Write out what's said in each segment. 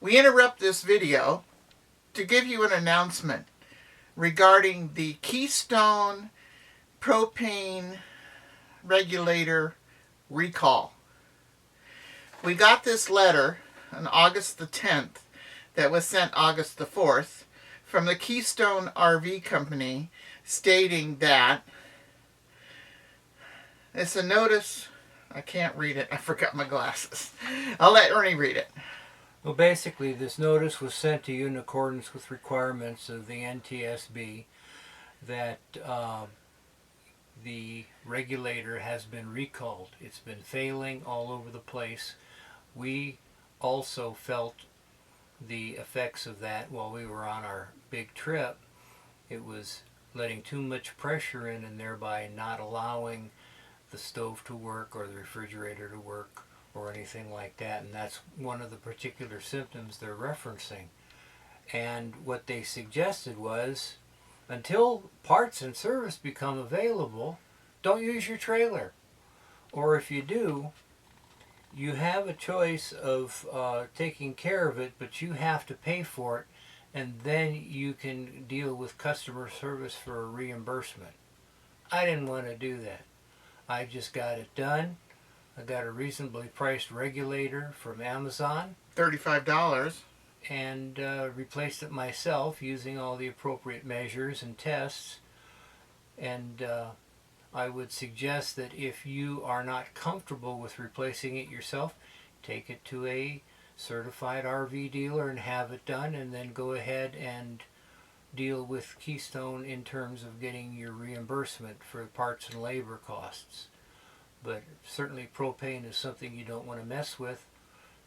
We interrupt this video to give you an announcement regarding the Keystone Propane Regulator recall. We got this letter on August the 10th that was sent August the 4th from the Keystone RV Company stating that it's a notice. I can't read it. I forgot my glasses. I'll let Ernie read it. Well, basically, this notice was sent to you in accordance with requirements of the NTSB that the regulator has been recalled. It's been failing all over the place. We also felt the effects of that while we were on our big trip. It was letting too much pressure in and thereby not allowing the stove to work or the refrigerator to work or anything like that, and that's one of the particular symptoms they're referencing. And what they suggested was, until parts and service become available, don't use your trailer. Or if you do, you have a choice of taking care of it, but you have to pay for it, and then you can deal with customer service for a reimbursement. I didn't want to do that. I just got it done. I got a reasonably priced regulator from Amazon. $35. And replaced it myself using all the appropriate measures and tests. And I would suggest that if you are not comfortable with replacing it yourself, take it to a certified RV dealer and have it done, and then go ahead and deal with Keystone in terms of getting your reimbursement for parts and labor costs. But certainly propane is something you don't want to mess with,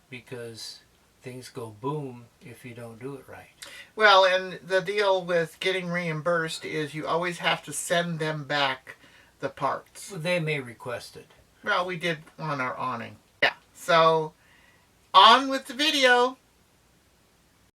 because things go boom if you don't do it right. Well, and the deal with getting reimbursed is you always have to send them back the parts. Well, they may request it. Well, we did on our awning. Yeah. So, on with the video.